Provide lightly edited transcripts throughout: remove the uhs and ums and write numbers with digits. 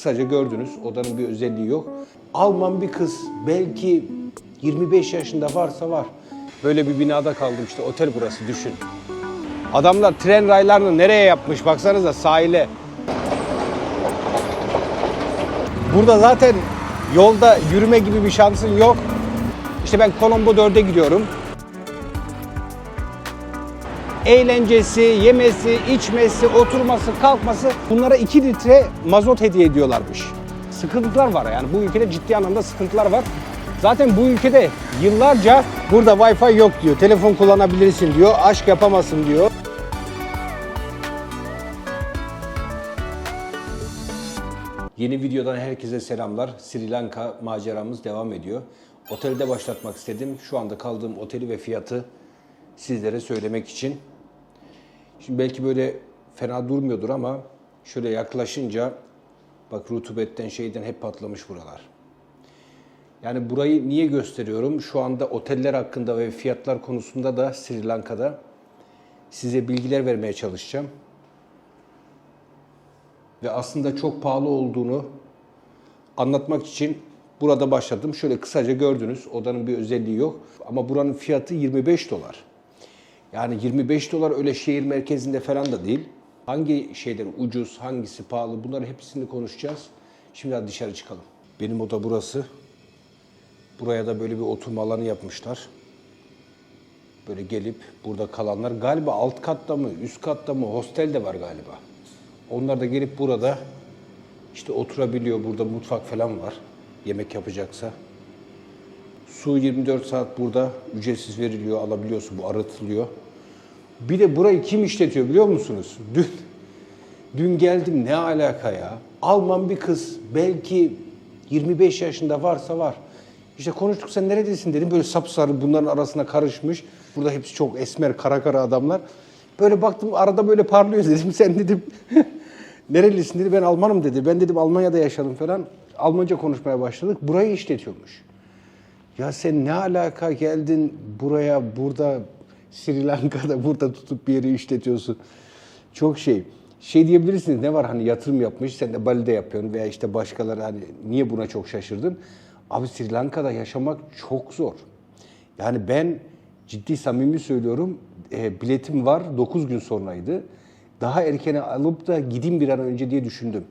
kısaca gördünüz. Odanın bir özelliği yok. Alman bir kız, belki 25 yaşında varsa var. Böyle bir binada kaldım işte, otel burası, düşün. Adamlar tren raylarını nereye yapmış baksanıza, sahile. Burada zaten yolda yürüme gibi bir şansın yok. İşte ben Colombo 4'e gidiyorum. Eğlencesi, yemesi, içmesi, oturması, kalkması, bunlara 2 litre mazot hediye ediyorlarmış. Sıkıntılar var yani, bu ülkede ciddi anlamda sıkıntılar var. Zaten bu ülkede yıllarca burada Wi-Fi yok diyor, telefon kullanabilirsin diyor, aşk yapamazsın diyor. Yeni videodan herkese selamlar. Sri Lanka maceramız devam ediyor. Otelde başlatmak istedim. Şu anda kaldığım oteli ve fiyatı sizlere söylemek için. Şimdi belki böyle fena durmuyordur ama şöyle yaklaşınca bak, rutubetten şeyden hep patlamış buralar. Yani burayı niye gösteriyorum? Şu anda oteller hakkında ve fiyatlar konusunda da Sri Lanka'da size bilgiler vermeye çalışacağım. Ve aslında çok pahalı olduğunu anlatmak için burada başladım. Şöyle kısaca gördünüz, odanın bir özelliği yok. Ama buranın fiyatı 25 dolar. Yani 25 dolar öyle şehir merkezinde falan da değil. Hangi şeyler ucuz, hangisi pahalı, bunların hepsini konuşacağız. Şimdi hadi dışarı çıkalım. Benim oda burası. Buraya da böyle bir oturma alanı yapmışlar. Böyle gelip burada kalanlar, galiba alt katta mı, üst katta mı, hostel de var galiba. Onlar da gelip burada işte oturabiliyor. Burada mutfak falan var, yemek yapacaksa. Su 24 saat burada ücretsiz veriliyor, alabiliyorsun, bu arıtılıyor. Bir de burayı kim işletiyor biliyor musunuz? Dün geldim, ne alaka ya? Alman bir kız, belki 25 yaşında varsa var. İşte konuştuk, sen neredesin dedim, böyle sapsarı bunların arasına karışmış. Burada hepsi çok esmer, kara kara adamlar. Böyle baktım, arada böyle parlıyor, dedim sen dedim nerelisin dedi, ben Almanım dedi. Ben dedim Almanya'da yaşadım falan. Almanca konuşmaya başladık. Burayı işletiyormuş. Ya sen ne alaka geldin buraya, burada Sri Lanka'da burada tutup bir yeri işletiyorsun. Çok şey diyebilirsiniz, ne var hani yatırım yapmış, sen de Bali'de yapıyorsun veya işte başkaları, hani niye buna çok şaşırdın? Abi Sri Lanka'da yaşamak çok zor. Yani ben ciddi samimi söylüyorum, biletim var, 9 gün sonraydı. Daha erkene alıp da gideyim bir an önce diye düşündüm.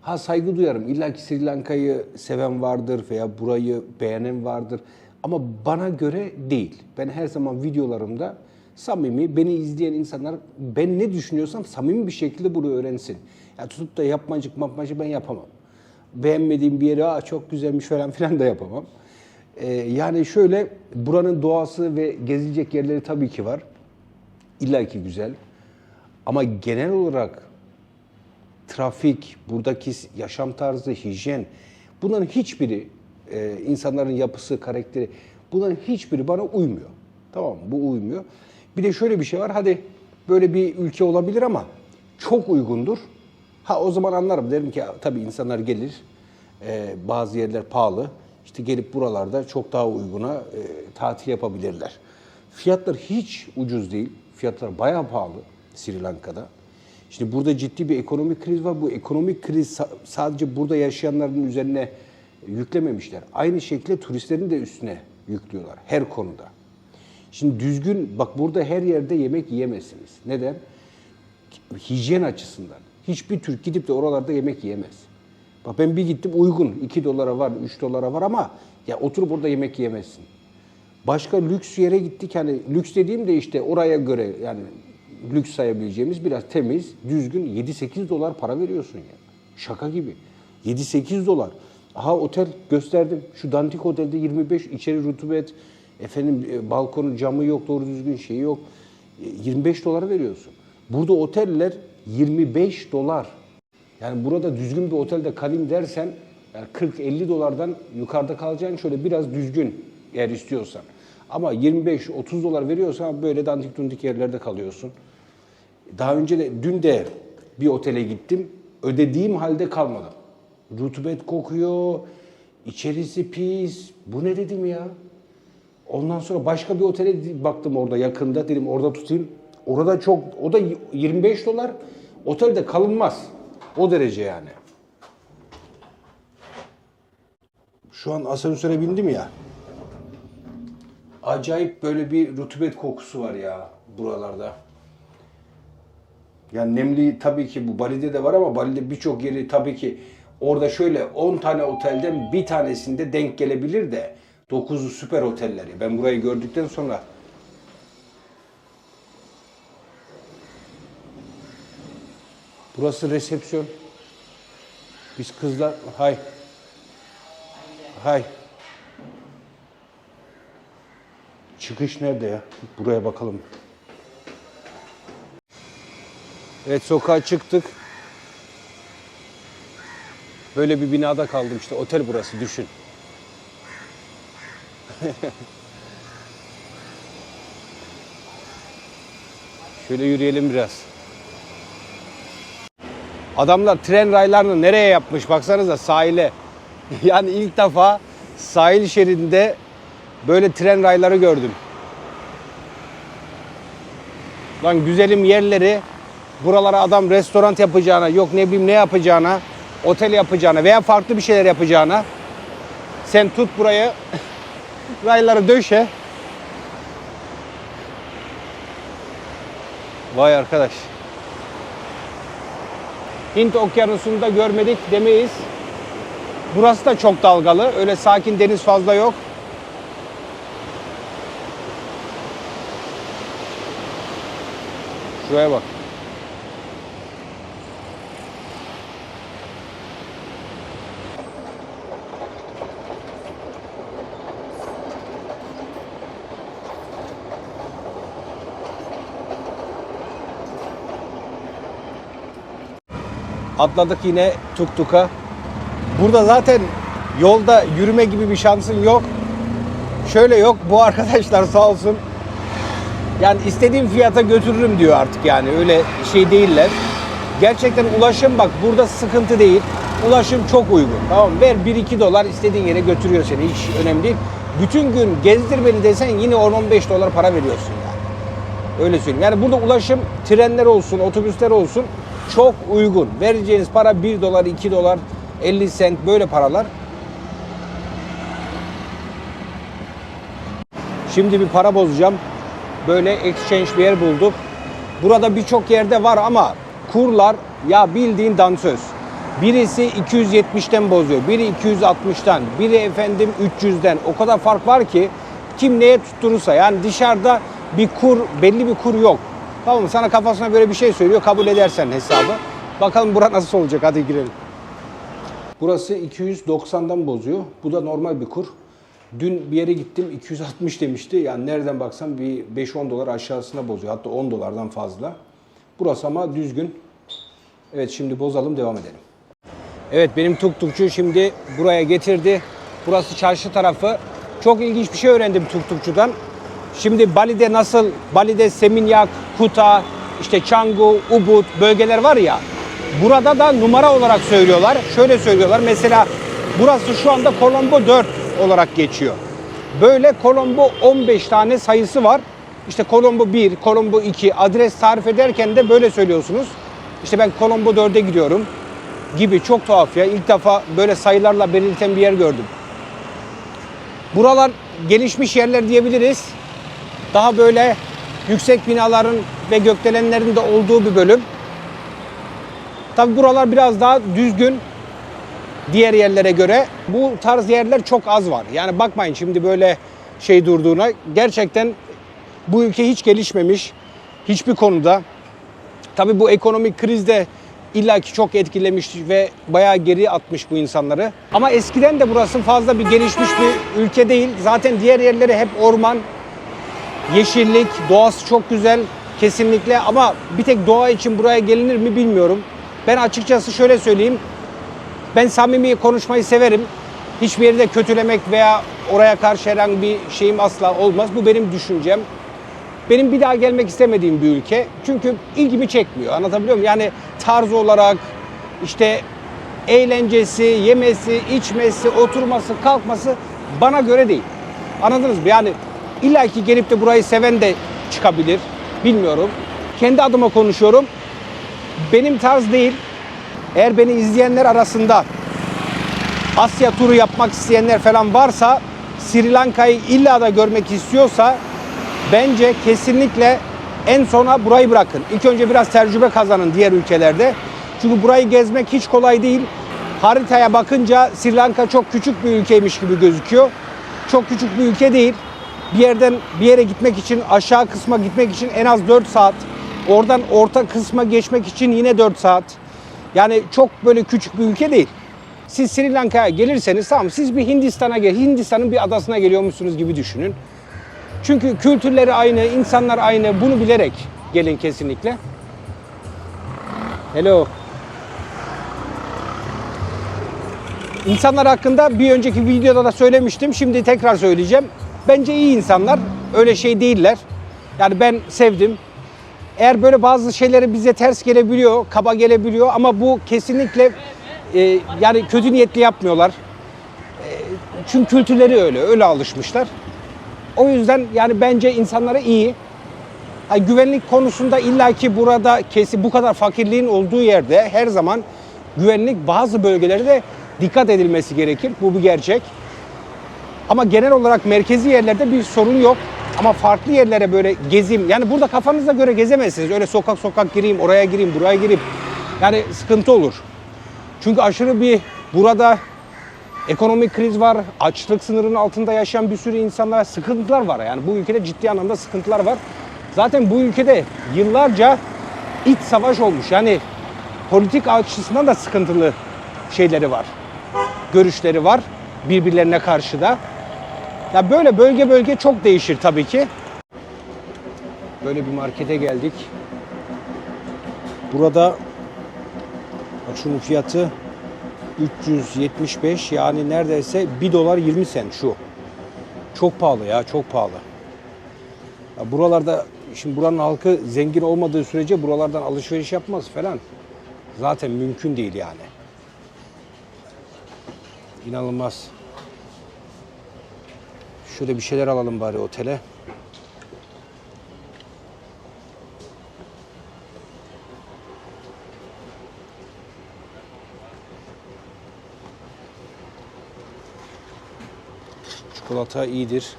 Ha, saygı duyarım. İlla ki Sri Lanka'yı seven vardır veya burayı beğenen vardır. Ama bana göre değil. Ben her zaman videolarımda samimi, beni izleyen insanlar ben ne düşünüyorsam samimi bir şekilde bunu öğrensin. Ya tutup da yapmacık ben yapamam. Beğenmediğim bir yere çok güzelmiş falan filan da yapamam. Yani şöyle, buranın doğası ve gezilecek yerleri tabii ki var. İlla ki güzel. Ama genel olarak trafik, buradaki yaşam tarzı, hijyen, bunların hiçbiri, insanların yapısı, karakteri, bunların hiçbiri bana uymuyor. Tamam mı? Bu uymuyor. Bir de şöyle bir şey var, hadi böyle bir ülke olabilir ama çok uygundur. Ha, o zaman anlarım, derim ki tabii insanlar gelir, bazı yerler pahalı, işte gelip buralarda çok daha uyguna tatil yapabilirler. Fiyatlar hiç ucuz değil, fiyatlar bayağı pahalı Sri Lanka'da. Şimdi burada ciddi bir ekonomik kriz var. Bu ekonomik kriz sadece burada yaşayanların üzerine yüklememişler. Aynı şekilde turistlerin de üstüne yüklüyorlar her konuda. Şimdi düzgün, bak burada her yerde yemek yiyemezsiniz. Neden? Hijyen açısından. Hiçbir Türk gidip de oralarda yemek yiyemez. Bak ben bir gittim, uygun. 2 dolara var, 3 dolara var ama ya oturup orada yemek yiyemezsin. Başka lüks yere gittik. Hani lüks dediğim de işte oraya göre, yani lüks sayabileceğimiz biraz temiz, düzgün 7-8 dolar para veriyorsun ya. Şaka gibi. 7-8 dolar. Aha, otel gösterdim. Şu dandik otelde 25, içeri rutubet, balkonun camı yok, doğru düzgün şeyi yok. 25 dolara veriyorsun. Burada oteller 25 dolar. Yani burada düzgün bir otelde kalayım dersen yani 40-50 dolardan yukarıda kalacaksın, şöyle biraz düzgün eğer istiyorsan. Ama 25-30 dolar veriyorsan böyle dandik dundik yerlerde kalıyorsun. Daha önce de, dün de bir otele gittim. Ödediğim halde kalmadım. Rutubet kokuyor, içerisi pis. Bu ne dedim ya? Ondan sonra başka bir otele baktım orada yakında. Dedim orada tutayım. Orada çok, o da 25 dolar. Otelde kalınmaz. O derece yani. Şu an asansöre bindim ya. Acayip böyle bir rutubet kokusu var ya buralarda. Yani nemli tabii ki bu Bali'de de var ama Bali'de birçok yeri tabii ki orada şöyle 10 tane otelden bir tanesinde denk gelebilir de 9'u süper otelleri. Ben burayı gördükten sonra burası resepsiyon. Biz kızlar hay. Hay. Çıkış nerede ya? Buraya bakalım. Evet, sokağa çıktık. Böyle bir binada kaldım işte. Otel burası, düşün. Şöyle yürüyelim biraz. Adamlar tren raylarını nereye yapmış? Baksanıza, sahile. Yani ilk defa sahil şeridinde böyle tren rayları gördüm. Lan güzelim yerleri buralara adam restoran yapacağına, yok ne bileyim ne yapacağına, otel yapacağına veya farklı bir şeyler yapacağına sen tut burayı rayları döşe. Vay arkadaş. Hint okyanusunu da görmedik demeyiz. Burası da çok dalgalı. Öyle sakin deniz fazla yok. Şuraya bak. Atladık yine tuk-tuka. Burada zaten yolda yürüme gibi bir şansın yok. Şöyle yok. Bu arkadaşlar sağ olsun. Yani istediğim fiyata götürürüm diyor artık, yani öyle şey değiller. Gerçekten ulaşım bak burada sıkıntı değil. Ulaşım çok uygun. Tamam, ver 1-2 dolar istediğin yere götürüyor seni. Hiç önemli değil. Bütün gün gezdirmeli desen yine 10-15 dolar para veriyorsun yani. Öyle söyleyeyim. Yani burada ulaşım, trenler olsun, otobüsler olsun çok uygun. Vereceğiniz para 1 dolar, 2 dolar, 50 sent böyle paralar. Şimdi bir para bozacağım. Böyle exchange bir yer bulduk. Burada birçok yerde var ama kurlar ya bildiğin dansöz. Birisi 270'ten bozuyor, biri 260'tan, biri efendim 300'den. O kadar fark var ki kim neye tutturursa, yani dışarıda bir kur, belli bir kur yok. Tamam mı? Sana kafasına böyle bir şey söylüyor, kabul edersen hesabı. Bakalım bura nasıl olacak, hadi girelim. Burası 290'dan bozuyor. Bu da normal bir kur. Dün bir yere gittim 260 demişti. Yani nereden baksan bir 5-10 dolar aşağısına bozuyor. Hatta 10 dolardan fazla. Burası ama düzgün. Evet, şimdi bozalım, devam edelim. Evet, benim tuk-tukçu şimdi buraya getirdi. Burası çarşı tarafı. Çok ilginç bir şey öğrendim tuk-tukçudan. Şimdi Bali'de nasıl, Bali'de Seminyak, Kuta, işte Canggu, Ubud bölgeler var ya. Burada da numara olarak söylüyorlar. Şöyle söylüyorlar. Mesela burası şu anda Colombo 4 olarak geçiyor. Böyle Colombo 15 tane sayısı var. İşte Colombo 1, Colombo 2 adres tarif ederken de böyle söylüyorsunuz. İşte ben Colombo 4'e gidiyorum gibi, çok tuhaf ya. İlk defa böyle sayılarla belirten bir yer gördüm. Buralar gelişmiş yerler diyebiliriz. Daha böyle yüksek binaların ve gökdelenlerin de olduğu bir bölüm. Tabi buralar biraz daha düzgün diğer yerlere göre. Bu tarz yerler çok az var. Yani bakmayın şimdi böyle şey durduğuna. Gerçekten bu ülke hiç gelişmemiş hiçbir konuda. Tabi bu ekonomik krizde illaki çok etkilemiş ve bayağı geri atmış bu insanları. Ama eskiden de burası fazla bir gelişmiş bir ülke değil. Zaten diğer yerleri hep orman, yeşillik, doğası çok güzel kesinlikle. Ama bir tek doğa için buraya gelinir mi bilmiyorum. Ben açıkçası şöyle söyleyeyim. Ben samimi konuşmayı severim. Hiçbir yeri de kötülemek veya oraya karşı herhangi bir şeyim asla olmaz. Bu benim düşüncem. Benim bir daha gelmek istemediğim bir ülke. Çünkü ilgimi çekmiyor. Anlatabiliyor muyum? Yani tarz olarak, işte eğlencesi, yemesi, içmesi, oturması, kalkması bana göre değil. Anladınız mı? Yani illaki gelip de burayı seven de çıkabilir. Bilmiyorum. Kendi adıma konuşuyorum. Benim tarz değil. Eğer beni izleyenler arasında Asya turu yapmak isteyenler falan varsa, Sri Lanka'yı illa da görmek istiyorsa bence kesinlikle en sona burayı bırakın. İlk önce biraz tecrübe kazanın diğer ülkelerde. Çünkü burayı gezmek hiç kolay değil. Haritaya bakınca Sri Lanka çok küçük bir ülkeymiş gibi gözüküyor. Çok küçük bir ülke değil. Bir yerden bir yere gitmek için, aşağı kısma gitmek için en az 4 saat. Oradan orta kısma geçmek için yine 4 saat. Yani çok böyle küçük bir ülke değil. Siz Sri Lanka'ya gelirseniz tamam, siz bir Hindistan'ın bir adasına geliyormuşsunuz gibi düşünün. Çünkü kültürleri aynı, insanlar aynı. Bunu bilerek gelin kesinlikle. Hello. İnsanlar hakkında bir önceki videoda da söylemiştim. Şimdi tekrar söyleyeceğim. Bence iyi insanlar. Öyle şey değiller. Yani ben sevdim. Eğer böyle bazı şeyleri bize ters gelebiliyor, kaba gelebiliyor ama bu kesinlikle yani kötü niyetli yapmıyorlar. Çünkü kültürleri öyle alışmışlar. O yüzden yani bence insanlara iyi. Güvenlik konusunda illaki burada bu kadar fakirliğin olduğu yerde her zaman güvenlik bazı bölgelerde dikkat edilmesi gerekir. Bu bir gerçek. Ama genel olarak merkezi yerlerde bir sorun yok. Ama farklı yerlere böyle gezeyim. Yani burada kafanıza göre gezemezsiniz. Öyle sokak sokak gireyim, oraya gireyim, buraya gireyim. Yani sıkıntı olur. Çünkü aşırı bir burada ekonomik kriz var. Açlık sınırının altında yaşayan bir sürü insanlar, sıkıntılar var. Yani bu ülkede ciddi anlamda sıkıntılar var. Zaten bu ülkede yıllarca iç savaş olmuş. Yani politik açısından da sıkıntılı şeyleri var. Görüşleri var birbirlerine karşı da. Ya böyle bölge bölge çok değişir tabii ki. Böyle bir markete geldik. Burada bak şunun fiyatı 375, yani neredeyse 1 dolar 20 sent şu. Çok pahalı ya, çok pahalı. Ya buralarda şimdi buranın halkı zengin olmadığı sürece buralardan alışveriş yapmaz falan. Zaten mümkün değil yani. İnanılmaz. Şöyle bir şeyler alalım bari otele. Çikolata iyidir.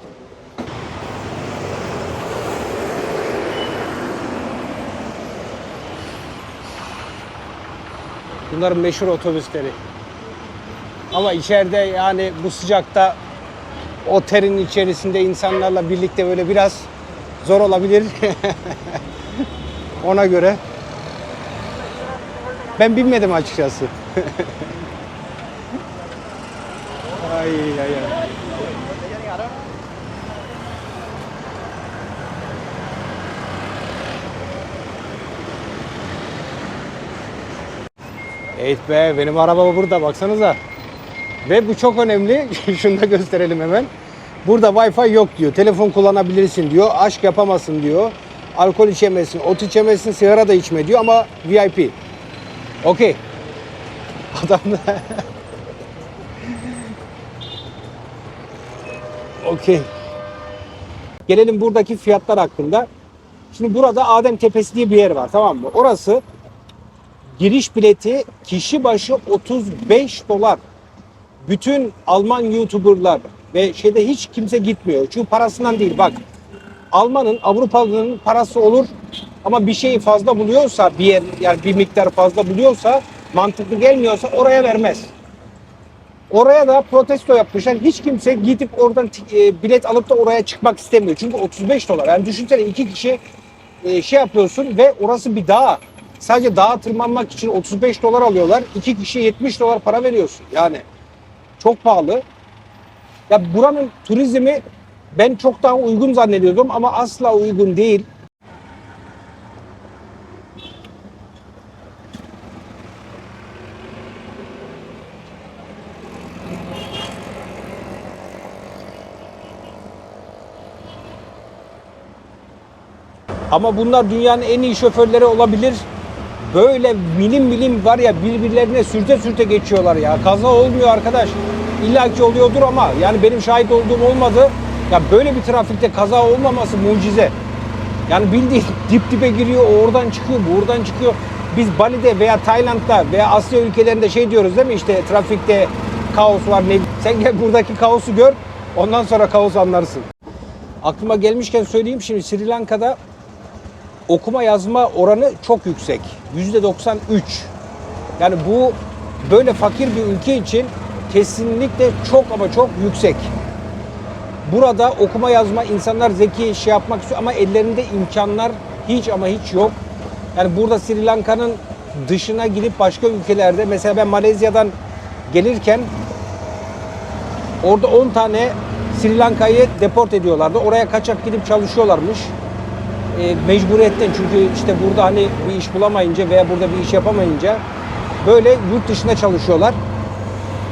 Bunların meşhur otobüsleri. Ama içeride yani bu sıcakta o terin içerisinde insanlarla birlikte böyle biraz zor olabilir. Ona göre. Ben binmedim açıkçası. Ay ay ay. Evet be, benim araba burada, baksanıza. Ve bu çok önemli. Şunu da gösterelim hemen. Burada Wi-Fi yok diyor. Telefon kullanabilirsin diyor. Aşk yapamazsın diyor. Alkol içemezsin, ot içemezsin, sigara da içme diyor ama VIP. Okey. Adam da... Okey. Gelelim buradaki fiyatlar hakkında. Şimdi burada Adem Tepesi diye bir yer var, tamam mı? Orası giriş bileti kişi başı 35 dolar. Bütün Alman YouTuber'lar ve şeyde hiç kimse gitmiyor. Çünkü parasından değil. Bak, Alman'ın, Avrupalı'nın parası olur ama bir şeyi fazla buluyorsa, bir yer yani bir miktar fazla buluyorsa, mantıklı gelmiyorsa oraya vermez. Oraya da protesto yapmışlar. Hiç kimse gidip oradan bilet alıp da oraya çıkmak istemiyor. Çünkü 35 dolar. Yani düşünsene, iki kişi şey yapıyorsun ve orası bir dağ. Sadece dağa tırmanmak için 35 dolar alıyorlar. İki kişi 70 dolar para veriyorsun. Yani çok pahalı. Ya buranın turizmi ben çok daha uygun zannediyordum ama asla uygun değil. Ama bunlar dünyanın en iyi şoförleri olabilir. Böyle milim milim var ya, birbirlerine sürte sürte geçiyorlar ya. Kaza olmuyor arkadaş. İlla ki oluyordur ama yani benim şahit olduğum olmadı. Ya böyle bir trafikte kaza olmaması mucize. Yani bildiğin dip dibe giriyor, oradan çıkıyor, buradan çıkıyor. Biz Bali'de veya Tayland'da veya Asya ülkelerinde şey diyoruz değil mi, işte trafikte kaos var ne. Sen gel buradaki kaosu gör. Ondan sonra kaos anlarsın. Aklıma gelmişken söyleyeyim, şimdi Sri Lanka'da okuma yazma oranı çok yüksek. %93. Yani bu böyle fakir bir ülke için kesinlikle çok ama çok yüksek. Burada okuma yazma, insanlar zeki şey yapmak istiyor ama ellerinde imkanlar hiç ama hiç yok. Yani burada Sri Lanka'nın dışına gidip başka ülkelerde, mesela ben Malezya'dan gelirken orada 10 tane Sri Lanka'yı deport ediyorlardı. Oraya kaçak gidip çalışıyorlarmış. Mecburiyetten, çünkü işte burada hani bir iş bulamayınca veya burada bir iş yapamayınca böyle yurt dışında çalışıyorlar.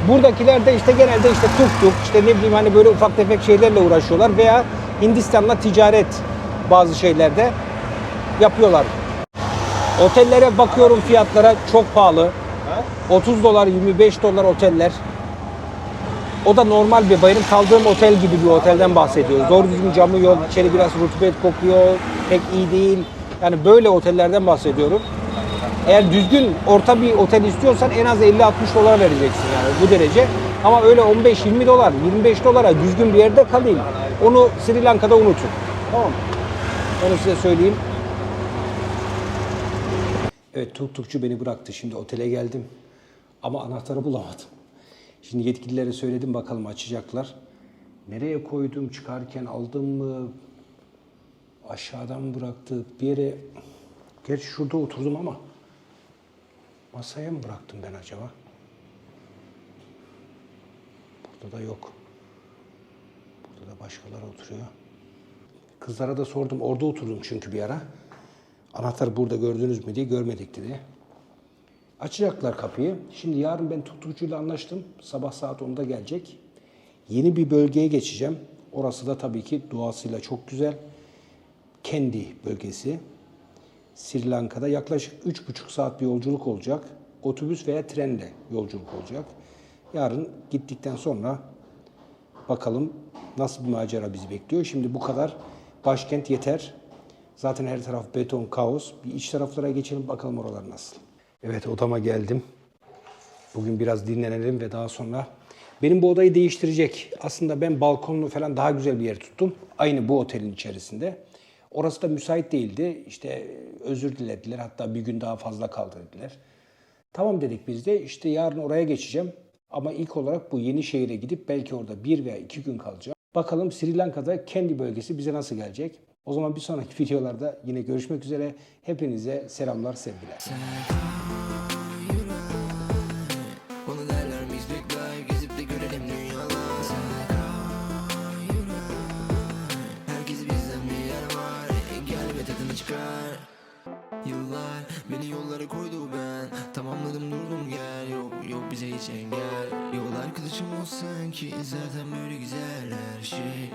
Buradakiler de işte genelde işte tuk işte ne bileyim hani böyle ufak tefek şeylerle uğraşıyorlar veya Hindistan'la ticaret bazı şeylerde yapıyorlar. Otellere bakıyorum, fiyatlara çok pahalı. 30 dolar, 25 dolar oteller. O da normal benim kaldığım otel gibi bir otelden bahsediyoruz. Doğru düzgün camı yok, içeri biraz rutubet kokuyor, pek iyi değil. Yani böyle otellerden bahsediyorum. Eğer düzgün orta bir otel istiyorsan en az 50-60 dolar vereceksin yani bu derece. Ama öyle 15-20 dolar, 25 dolara düzgün bir yerde kalayım. Onu Sri Lanka'da unutun. Tamam mı? Onu size söyleyeyim. Evet, tuk-tukçu beni bıraktı. Şimdi otele geldim. Ama anahtarı bulamadım. Şimdi yetkililere söyledim, bakalım açacaklar. Nereye koydum, çıkarken aldım mı? Aşağıdan mı bıraktı? Bir yere... Gerçi şurada oturdum ama... Masaya mı bıraktım ben acaba? Burada da yok. Burada da başkaları oturuyor. Kızlara da sordum. Orada oturdum çünkü bir ara. Anahtar burada gördünüz mü diye, görmedik dedi. Açacaklar kapıyı. Şimdi yarın ben tutturucuyla anlaştım. Sabah saat 10'da gelecek. Yeni bir bölgeye geçeceğim. Orası da tabii ki doğasıyla çok güzel. Kendi bölgesi. Sri Lanka'da yaklaşık 3,5 saat bir yolculuk olacak. Otobüs veya trenle yolculuk olacak. Yarın gittikten sonra bakalım nasıl bir macera bizi bekliyor. Şimdi bu kadar. Başkent yeter. Zaten her taraf beton, kaos. Bir iç taraflara geçelim, bakalım oralar nasıl. Evet, odama geldim. Bugün biraz dinlenelim ve daha sonra benim bu odayı değiştirecek. Aslında ben balkonlu falan daha güzel bir yer tuttum. Aynı bu otelin içerisinde. Orası da müsait değildi. İşte özür dilediler. Hatta bir gün daha fazla kaldı dediler. Tamam dedik biz de. İşte yarın oraya geçeceğim. Ama ilk olarak bu yeni şehire gidip belki orada 1 veya 2 gün kalacağım. Bakalım Sri Lanka'da kendi bölgesi bize nasıl gelecek? O zaman bir sonraki videolarda yine görüşmek üzere. Hepinize selamlar, sevgiler. Yıllar beni yollara koydu, ben tamamladım, durdum gel. Yok bize hiç engel. Yol arkadaşım olsan ki zaten böyle güzel her şey.